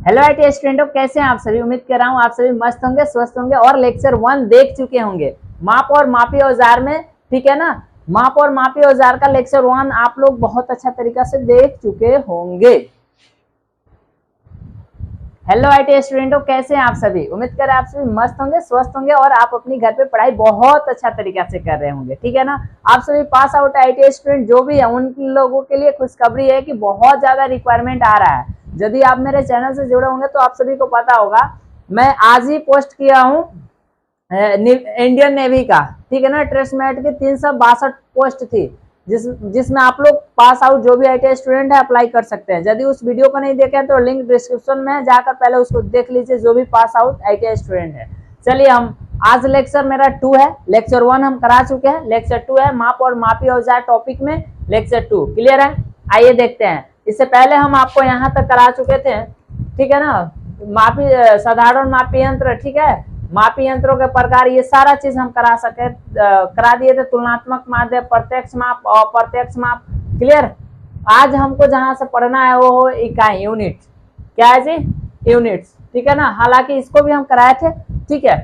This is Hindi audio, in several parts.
हेलो आईटी स्टूडेंटों, कैसे हैं आप सभी। उम्मीद कर रहा हूँ आप सभी मस्त होंगे, स्वस्थ होंगे और लेक्चर 1 देख चुके होंगे माप और मापी औजार में। ठीक है ना, माप और मापी औजार का लेक्चर 1 आप लोग बहुत अच्छा तरीका से देख चुके होंगे। हेलो आईटी स्टूडेंटों, कैसे हैं आप सभी। उम्मीद कर रहे हैं आप सभी मस्त होंगे, स्वस्थ होंगे और आप अपनी घर पे पढ़ाई बहुत अच्छा तरीका से कर रहे होंगे। ठीक है ना, आप सभी पास आउट आईटी स्टूडेंट जो भी है उन लोगों के लिए खुशखबरी है कि बहुत ज्यादा रिक्वायरमेंट आ रहा है। यदि आप मेरे चैनल से जुड़े होंगे तो आप सभी को पता होगा, मैं आज ही पोस्ट किया हूँ इंडियन नेवी का। ठीक है ना, ट्रेसमेट की 362 पोस्ट थी जिसमें आप लोग पास आउट जो भी आईटी स्टूडेंट है अप्लाई कर सकते हैं। यदि उस वीडियो को नहीं देखे तो लिंक डिस्क्रिप्शन में जाकर पहले उसको देख लीजिए, जो भी पास आउट आईटी स्टूडेंट है। चलिए, हम आज लेक्चर मेरा 2 है। लेक्चर 1 हम करा चुके हैं, लेक्चर 2 है माप और मापी औजार टॉपिक में लेक्चर 2 क्लियर है। आइए देखते हैं। इससे पहले हम आपको यहाँ तक करा चुके थे, ठीक है ना, मापी साधारण मापी यंत्र, ठीक है, मापी यंत्रों के प्रकार, ये सारा चीज हम करा दिए थे। तुलनात्मक माध्य, प्रत्यक्ष माप, अप्रत्यक्ष माप क्लियर। आज हमको जहां से पढ़ना है वो हो इकाई, यूनिट। क्या है जी, यूनिट्स। ठीक है ना, हालांकि इसको भी हम कराए थे। ठीक है,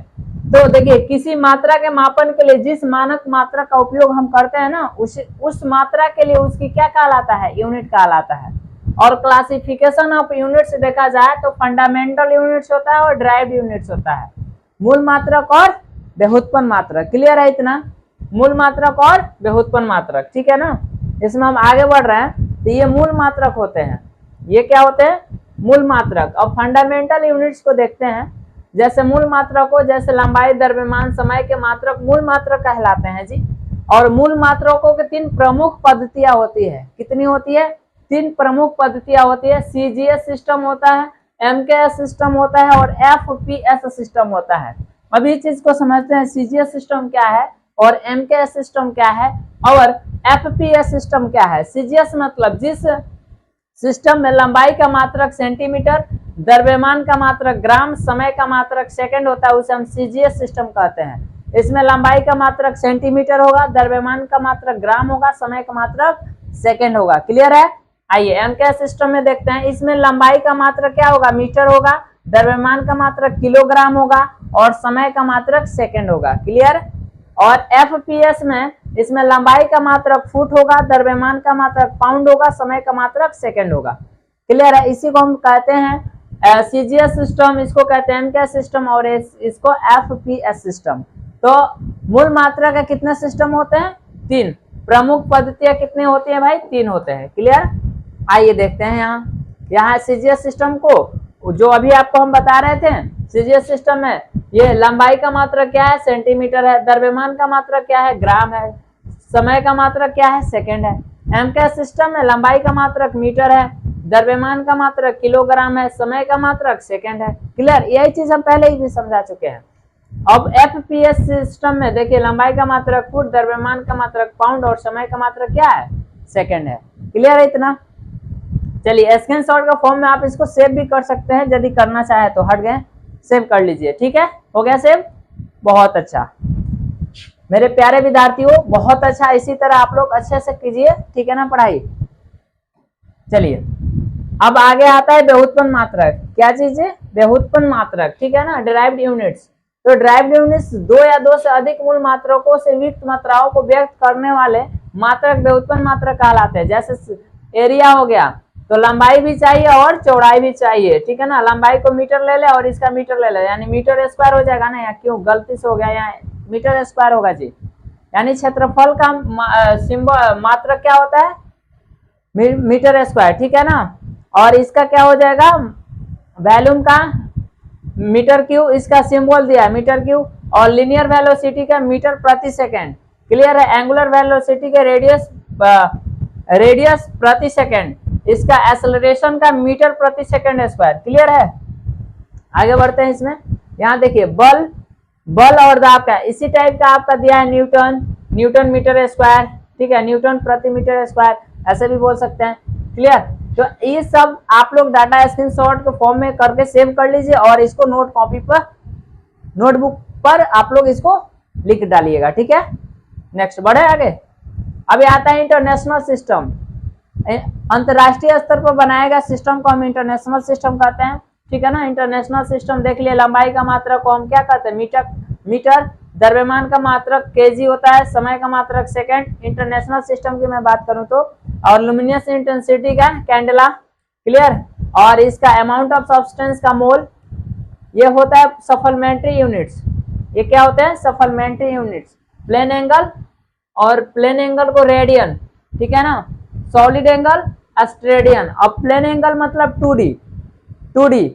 तो देखिए, किसी मात्रा के मापन के लिए जिस मानक मात्रा का उपयोग हम करते हैं ना, उस मात्रा के लिए उसकी क्या कहलाता है, यूनिट कहलाता है। और क्लासिफिकेशन ऑफ यूनिट्स देखा जाए तो फंडामेंटल यूनिट्स होता है और ड्राइव्ड यूनिट्स होता है। मूल मात्रक और व्युत्पन्न मात्रक, क्लियर है इतना। मूल मात्रक और व्युत्पन्न मात्रक, ठीक है ना। इसमें हम आगे बढ़ रहे हैं तो ये मूल मात्रक होते हैं। ये क्या होते हैं, मूल मात्रक। अब फंडामेंटल यूनिट्स को देखते हैं। जैसे मूल मात्रक को, जैसे लंबाई, द्रव्यमान, समय के मात्रक मूल मात्रक कहलाते हैं जी। और मूल मात्रकों के 3 प्रमुख पद्धतियां होती है। कितनी होती है, 3 प्रमुख पद्धतियां होती है। सीजीएस सिस्टम होता है, एमकेएस सिस्टम होता है और एफपीएस सिस्टम होता है। अब ये चीज को समझते हैं, सीजीएस सिस्टम क्या है और एमकेएस सिस्टम क्या है और एफपीएस सिस्टम क्या है। सीजीएस मतलब जिस सिस्टम में लंबाई का मात्रक सेंटीमीटर, द्रव्यमान का मात्रक ग्राम, समय का मात्रक सेकंड होता है, उसे हम सीजीएस सिस्टम कहते हैं। इसमें लंबाई का मात्रक सेंटीमीटर होगा, द्रव्यमान का मात्रक ग्राम होगा, समय का मात्रक सेकंड होगा। क्लियर है। आइए एमकेएस सिस्टम में देखते हैं। इसमें लंबाई का मात्रक क्या होगा, मीटर होगा, द्रव्यमान का मात्रक किलोग्राम होगा और समय का मात्रक सेकंड होगा। क्लियर। और एफपीएस में इसमें लंबाई का मात्रक फुट होगा, द्रव्यमान का मात्रक पाउंड होगा, समय का मात्रक सेकंड होगा। क्लियर है। इसी को हम कहते हैं सीजीएस सिस्टम, इसको कहते हैं एमकेएस सिस्टम और इसको एफपीएस सिस्टम। तो मूल मात्रा का कितने सिस्टम होते हैं, 3। प्रमुख पद्धतियां कितनी होती है भाई, 3 होते हैं। क्लियर। आइए देखते हैं यहाँ सीजीएस सिस्टम को, जो अभी आपको हम बता रहे थे। सीजीएस सिस्टम में ये लंबाई का मात्रक क्या है, सेंटीमीटर है, द्रव्यमान का मात्रक क्या है, ग्राम है, समय का मात्रक क्या है, सेकंड है। एमकेएस सिस्टम में लंबाई का मात्रक मीटर है, द्रव्यमान का मात्रक किलोग्राम है, समय का मात्रक सेकंड है। क्लियर। यही चीज हम पहले ही भी समझा चुके हैं। अब एफपीएस सिस्टम में देखिए, लंबाई का मात्रक फुट, द्रव्यमान का मात्रक पाउंड और समय का मात्रक क्या है, सेकंड है। क्लियर है इतना। चलिए, स्क्रीनशॉट का फॉर्म में आप इसको सेव भी कर सकते हैं, यदि करना चाहे तो। हट गए, सेव कर लीजिए। ठीक है, हो गया सेव, बहुत अच्छा मेरे प्यारे विद्यार्थियों, बहुत अच्छा। इसी तरह आप लोग अच्छे से कीजिए, ठीक है ना पढ़ाई। चलिए, अब आगे आता है व्युत्पन्न मात्रक। क्या चीज है, व्युत्पन्न मात्रक, ठीक है ना, डिराइव्ड यूनिट्स। तो डिराइव्ड यूनिट्स 2 या 2 से अधिक मूल मात्रकों से युक्त मात्राओं को व्यक्त करने वाले मात्रक व्युत्पन्न मात्रक कहलाते हैं। जैसे एरिया हो गया, तो लंबाई भी चाहिए और चौड़ाई भी चाहिए। ठीक है ना, लंबाई को मीटर ले ले और इसका मीटर ले ले, यानी मीटर स्क्वायर हो जाएगा ना। या क्यों गलती से हो गया, यहाँ मीटर स्क्वायर होगा जी। यानी क्षेत्रफल का सिंबल मात्रक क्या होता है, मीटर स्क्वायर। ठीक है ना। और इसका क्या हो जाएगा, वॉल्यूम का मीटर क्यूब, इसका सिंबल दिया है मीटर क्यूब। और लीनियर वेलोसिटी का मीटर प्रति सेकेंड। क्लियर है। एंगुलर वेलोसिटी के रेडियस प्रति सेकेंड, इसका एक्सेलरेशन का मीटर प्रति सेकंड स्क्वायर। क्लियर है। आगे बढ़ते हैं इसमें। यहाँ देखिए, बल और दाब का इसी टाइप का आपका दिया है, न्यूटन मीटर स्क्वायर। ठीक है, न्यूटन प्रति मीटर स्क्वायर, ऐसे भी बोल सकते हैं। क्लियर। तो ये सब आप लोग डाटा स्क्रीनशॉट के फॉर्म में करके सेव कर लीजिए और इसको नोटबुक पर आप लोग इसको लिख डालिएगा। ठीक है, नेक्स्ट बढ़े आगे। अभी आता है इंटरनेशनल सिस्टम। अंतरराष्ट्रीय स्तर पर बनाए गए सिस्टम को हम इंटरनेशनल सिस्टम कहते हैं। ठीक है ना। इंटरनेशनल सिस्टम देख लिया, लंबाई का मात्रक को हम क्या कहते हैं, मीटर, द्रव्यमान का मात्रक केजी होता है, समय का मात्रक सेकंड। इंटरनेशनल सिस्टम की मैं बात करूं तो, और लुमिनियस इंटेंसिटी का कैंडेला, क्लियर। और इसका अमाउंट ऑफ सब्सटेंस का मोल, ये होता है सफलमेंट्री यूनिट्स। ये क्या होते हैं, सफलमेंट्री यूनिट्स। प्लेन एंगल, और प्लेन एंगल को रेडियन, ठीक है ना। Solid angle steradian. अब प्लेन एंगल मतलब 2D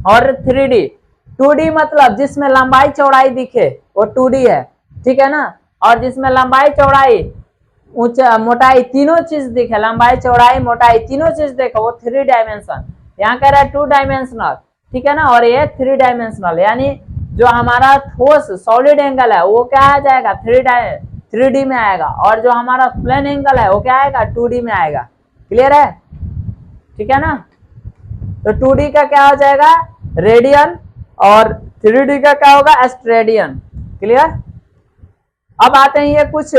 और 3D। 2D मतलब जिसमें लंबाई चौड़ाई दिखे वो 2D है, ठीक है ना। और जिसमें लंबाई चौड़ाई ऊंचा मोटाई तीनों चीज दिखे, लंबाई चौड़ाई मोटाई तीनों चीज देखो, वो 3 डायमेंशन। यहाँ कह रहा है 2 डायमेंशनल, ठीक है ना। और ये 3 डायमेंशनल, यानी जो हमारा ठोस सॉलिड एंगल है वो क्या आ जाएगा, 3D में आएगा। और जो हमारा प्लेन एंगल है वो क्या आएगा, 2D में आएगा। क्लियर है, ठीक है ना। तो 2D का क्या हो जाएगा, रेडियन, और 3D का क्या होगा, स्टेरेडियन। क्लियर। अब आते हैं ये कुछ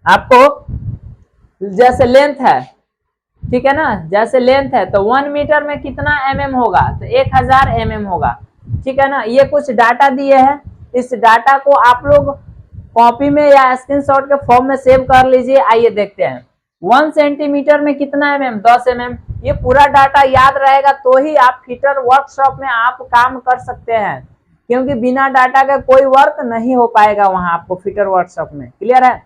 आपको, जैसे लेंथ है, ठीक है ना। जैसे लेंथ है तो 1 मीटर में कितना mm होगा, तो 1000 mm होगा, ठीक है ना। ये कुछ डाटा दिए हैं, इस डाटा को आप लोग कॉपी में या स्क्रीनशॉट के फॉर्म में सेव कर लीजिए। आइए देखते हैं 1 सेंटीमीटर में कितना mm, 10 mm। ये पूरा डाटा याद रहेगा तो ही आप फिटर वर्कशॉप में आप काम कर सकते हैं, क्योंकि बिना डाटा का कोई वर्क नहीं हो पाएगा वहां आपको फिटर वर्कशॉप में। क्लियर है।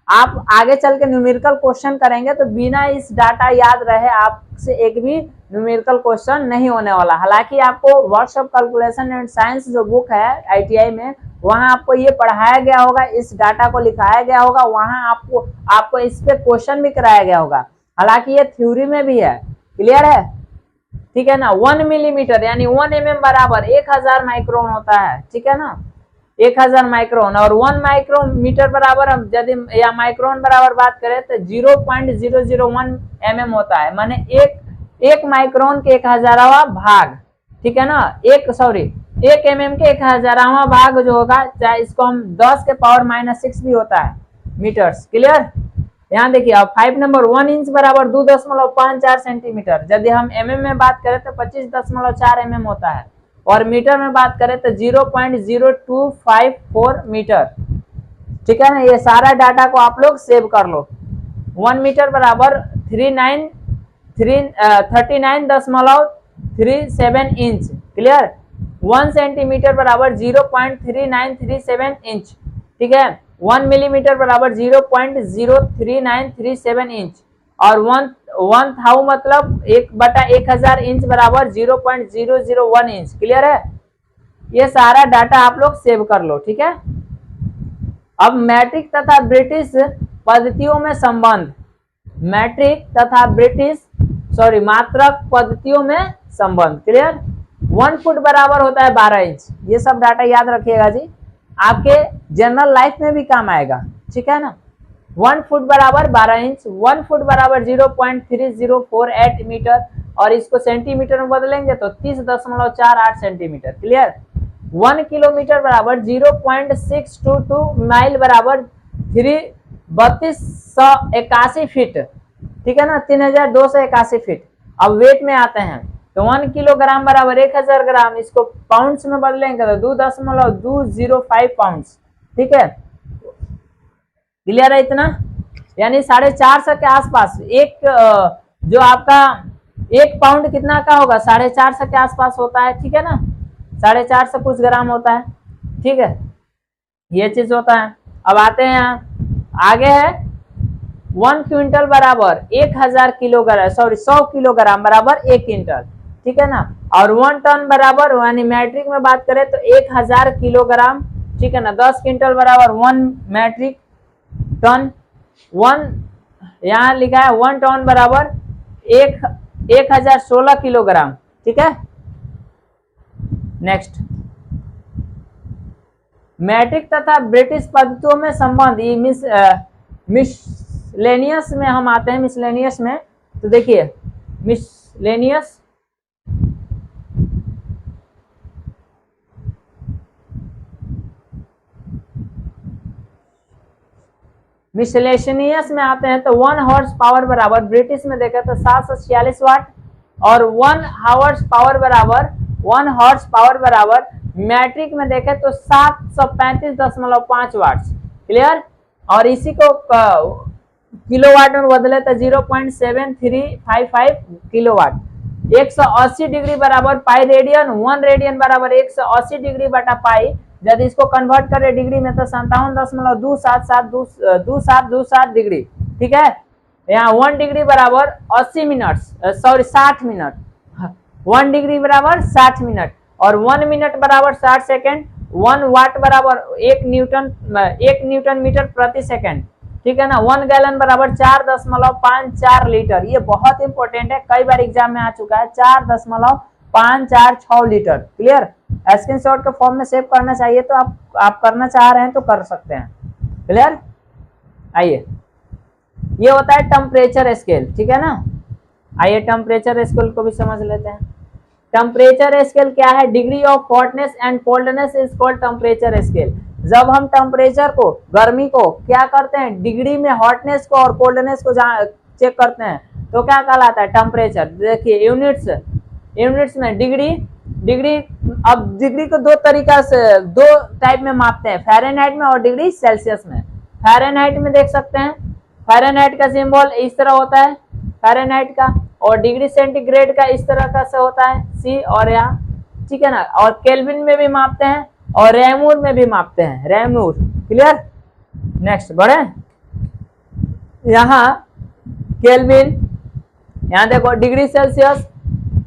आप आगे चल के न्यूमेरिकल क्वेश्चन करेंगे तो बिना इस डाटा याद रहे आपसे एक भी न्यूमेरिकल क्वेश्चन नहीं होने वाला। हालांकि आपको वर्कशॉप कैलकुलेशन एंड साइंस जो बुक है ITI में, वहां आपको ये पढ़ाया गया होगा, इस डाटा को लिखाया गया होगा, वहां आपको इस पे क्वेश्चन भी कराया गया होगा। हालांकि ये थ्योरी में भी है। क्लियर है, ठीक है ना। 1 मिलीमीटर यानी 1 mm बराबर 1000 माइक्रोन होता है, ठीक है ना। 1000 माइक्रोन, और 1 माइक्रोमीटर बराबर हम यदि या माइक्रोन बराबर बात करें तो 0.001 mm होता है। माने एक माइक्रोन के 1000वां भाग, ठीक है ना। 1 mm के 1000वां भाग जो होगा, चाहे इसको हम 10 के पावर -6 भी होता है मीटर्स। क्लियर। यहाँ देखिए अब 5 नंबर, 1 इंच बराबर 2.54 सेंटीमीटर। यदि हम mm में बात करें तो 25.4 mm होता है, और मीटर में बात करें तो 0.0254 मीटर, ठीक है ना। ये सारा डाटा को आप लोग सेव कर लो। 1 मीटर बराबर 39.37 इंच। क्लियर। 1 सेंटीमीटर बराबर 0.3937 इंच, ठीक है। 1 मिलीमीटर बराबर 0.03937 इंच, और 1 थाउ मतलब 1/1000 इंच बराबर 0.001 इंच। क्लियर है। ये सारा डाटा आप लोग सेव कर लो, ठीक है। अब मैट्रिक तथा ब्रिटिश पद्धतियों में संबंध, मात्रक पद्धतियों में संबंध। क्लियर। 1 फुट बराबर होता है 12 इंच। ये सब डाटा याद रखिएगा जी, आपके जनरल लाइफ में भी काम आएगा, ठीक है ना। 1 फुट बराबर 12 इंच, 1 फुट बराबर 0.3048 मीटर, और इसको सेंटीमीटर में बदलेंगे तो 30.48 सेंटीमीटर। क्लियर। 1 किलोमीटर बराबर 0.622 माइल बराबर 3281 फीट, ठीक है ना, 3281 फीट। अब वेट में आते हैं तो 1 किलोग्राम बराबर 1000 ग्राम, इसको पाउंड्स में बदलेंगे तो 2.205 पाउंड्स, ठीक है। क्लियर है इतना, यानी 450 के आसपास। जो आपका 1 पाउंड कितना का होगा, 450 के आसपास होता है, ठीक है ना। 450 कुछ ग्राम होता है, ठीक है। ये चीज होता है। अब आते हैं यहाँ आगे है 1 क्विंटल बराबर 1000 किलोग्राम, 100 किलोग्राम बराबर 1 क्विंटल, ठीक है ना। और 1 टन बराबर, यानी मैट्रिक में बात करें तो 1000 किलोग्राम, ठीक है ना। 10 क्विंटल बराबर 1 मैट्रिक टन। 1 यहाँ लिखा है 1 टन बराबर 1016 किलोग्राम, ठीक है। नेक्स्ट, मैट्रिक तथा ब्रिटिश पद्धतियों में संबंध। ये मिसलेनियस में हम आते हैं। मिसलेनियस में तो देखिए, मिसलेनियस में आते हैं तो 1 हॉर्स पावर बराबर, ब्रिटिश में देखें तो 746 वाट, और 1 हॉर्स पावर बराबर मैट्रिक में देखें तो 735.5 वाट्स। क्लियर। और इसी को किलोवाट में बदले तो 0.7355 किलोवाट। 180 डिग्री बराबर पाई रेडियन, 1 रेडियन बराबर 180 डिग्री बटा पाई। जब इसको कन्वर्ट करें डिग्री में तो 57.277 डिग्री। ठीक है। यहाँ 1 डिग्री बराबर 80 मिनट, 60 मिनट। 1 डिग्री बराबर 60 मिनट और 1 मिनट बराबर 60 सेकेंड। 1 वाट बराबर 1 न्यूटन मीटर प्रति सेकेंड। ठीक है ना। 1 गैलन बराबर 4.54 लीटर। ये बहुत इंपॉर्टेंट है, कई बार एग्जाम में आ चुका है। 4.546 लीटर। क्लियर। स्क्रीनशॉट के फॉर्म में सेव करना चाहिए तो आप करना चाह रहे हैं तो कर सकते हैं। क्लियर। आइए, ये होता है टेम्परेचर स्केल। ठीक है ना। आइए टेम्परेचर स्केल को भी समझ लेते हैं। टेम्परेचर स्केल क्या है? Degree of hotness and coldness is called temperature scale. जब हम टेम्परेचर को, गर्मी को क्या करते हैं, डिग्री में हॉटनेस को और कोल्डनेस को चेक करते हैं तो क्या कहलाता है? टेम्परेचर। देखिए यूनिट्स में डिग्री। अब डिग्री को दो टाइप में मापते हैं, फ़ारेनहाइट में और डिग्री सेल्सियस में। फ़ारेनहाइट में देख सकते हैं, फ़ारेनहाइट का सिंबल इस तरह होता है फ़ारेनहाइट का, और डिग्री सेंटीग्रेड का इस तरह का से होता है सी और यहाँ। ठीक है ना। और केल्विन में भी मापते हैं और रेमूर में भी मापते हैं, रेमूर। क्लियर। नेक्स्ट बढ़े। यहाँ केल्विन, यहाँ देखो डिग्री सेल्सियस।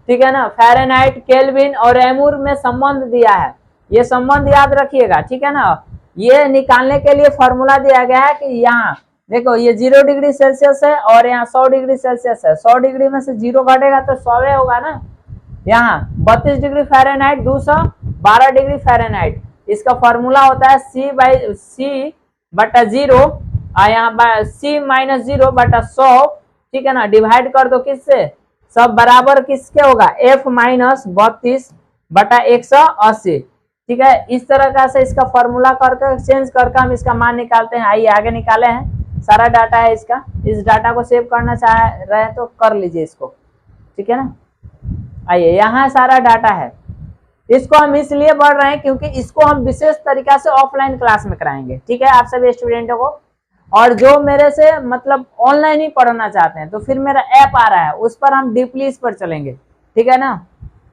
ठीक है ना। फ़ारेनहाइट, केल्विन और रेमूर में संबंध दिया है, ये संबंध याद रखिएगा। ठीक है ना। ये निकालने के लिए फॉर्मूला दिया गया है कि यहाँ देखो ये 0 डिग्री सेल्सियस है और यहाँ 100 डिग्री सेल्सियस है। 100 डिग्री में से 0 घटेगा तो 100 होगा ना। यहाँ 32 डिग्री फ़ारेनहाइट, 212 डिग्री फ़ारेनहाइट। इसका फॉर्मूला होता है C/0 यहाँ C-0/100। ठीक है ना। डिवाइड कर दो किससे? सब बराबर किसके होगा? F-32/180। ठीक है। इस तरह का से इसका फॉर्मूला करके चेंज करके हम इसका मान निकालते हैं। आइए आगे निकाले हैं, सारा डाटा है इसका। इस डाटा को सेव करना चाह रहे हैं तो कर लीजिए इसको। ठीक है ना। आइए यहाँ सारा डाटा है। इसको हम इसलिए बढ़ रहे हैं क्योंकि इसको हम विशेष तरीका से ऑफलाइन क्लास में कराएंगे। ठीक है। आप सभी स्टूडेंटों को, और जो मेरे से मतलब ऑनलाइन ही पढ़ना चाहते हैं तो फिर मेरा ऐप आ रहा है, उस पर हम डीपली इस पर चलेंगे। ठीक है ना।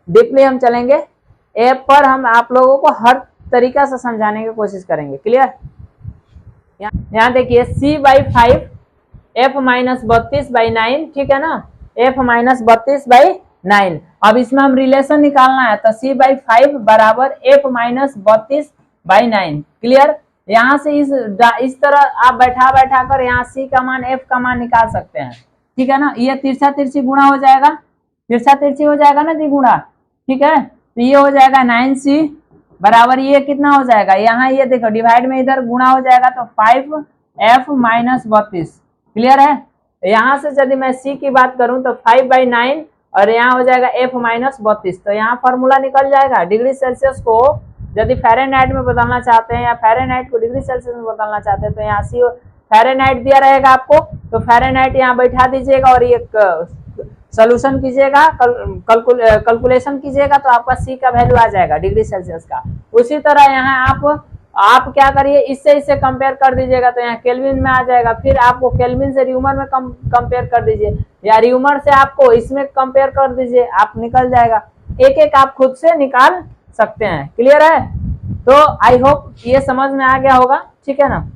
डीपली हम चलेंगे ऐप पर, हम आप लोगों को हर तरीका से समझाने की कोशिश करेंगे। क्लियर। यहाँ देखिए C/5 F-32/9। ठीक है ना। F-32/9। अब इसमें हम रिलेशन निकालना है तो C/5 बराबर F-32/9। क्लियर। यहाँ से इस तरह आप बैठा कर यहाँ C का मान, F का मान निकाल सकते हैं। ठीक है ना। ये तिरछा तिरछी गुणा हो जाएगा, तिरछा तिरछी हो जाएगा ना जी गुणा। ठीक है। तो ये हो जाएगा 9C बराबर ये कितना हो जाएगा? यहाँ ये देखो डिवाइड में इधर गुणा हो जाएगा तो 5F-32। क्लियर है। यहाँ से यदि मैं C की बात करूं तो 5/9 और यहाँ हो जाएगा F-32। तो यहाँ फॉर्मूला निकल जाएगा। डिग्री सेल्सियस को यदि फ़ारेनहाइट में बदलना चाहते हैं या फ़ारेनहाइट को डिग्री सेल्सियस में बदलना चाहते हैं तो यहाँ C फ़ारेनहाइट दिया रहेगा आपको, तो फ़ारेनहाइट यहाँ बैठा दीजिएगा और ये सोल्यूशन कीजिएगा, कैलकुलेशन कीजिएगा तो आपका C का वैल्यू आ जाएगा डिग्री सेल्सियस का। उसी तरह यहाँ आप क्या करिए, इससे कंपेयर कर दीजिएगा तो यहाँ केल्विन में आ जाएगा। फिर आपको केल्विन से र्यूमर में कंपेयर कर दीजिए या र्यूमर से आपको इसमें कंपेयर कर दीजिए, आप निकल जाएगा। एक एक आप खुद से निकाल सकते हैं। क्लियर है। तो आई होप ये समझ में आ गया होगा। ठीक है ना।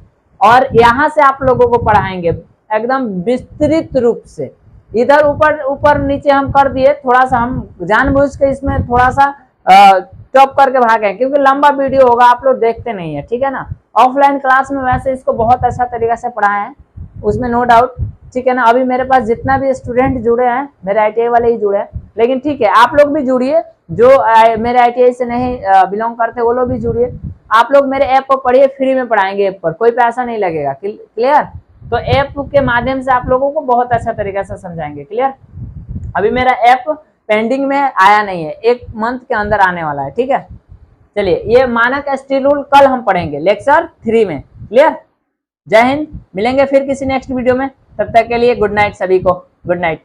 और यहाँ से आप लोगों को पढ़ाएंगे एकदम विस्तृत रूप से। इधर ऊपर नीचे हम कर दिए, थोड़ा सा हम जानबूझ के इसमें थोड़ा सा टॉप करके भागे क्योंकि लंबा वीडियो होगा, आप लोग देखते नहीं है। ठीक है ना। ऑफलाइन क्लास में वैसे इसको बहुत अच्छा तरीका से पढ़ाए हैं, उसमें नो डाउट। ठीक है ना। अभी मेरे पास जितना भी स्टूडेंट जुड़े हैं मेरे ITI वाले ही जुड़े हैं, लेकिन ठीक है आप लोग भी जुड़िए, जो मेरे ITI से नहीं बिलोंग करते वो लोग भी जुड़िए। आप लोग मेरे ऐप पर पढ़िए, फ्री में पढ़ाएंगे, ऐप पर कोई पैसा नहीं लगेगा। क्लियर। तो ऐप के माध्यम से आप लोगों को बहुत अच्छा तरीका से समझाएंगे। क्लियर। अभी मेरा ऐप पेंडिंग में आया नहीं है, 1 मंथ के अंदर आने वाला है। ठीक है। चलिए ये मानक ST रूल कल हम पढ़ेंगे लेक्चर 3 में। क्लियर। जय हिंद। मिलेंगे फिर किसी नेक्स्ट वीडियो में, तब तक के लिए गुड नाइट सभी को। Good night.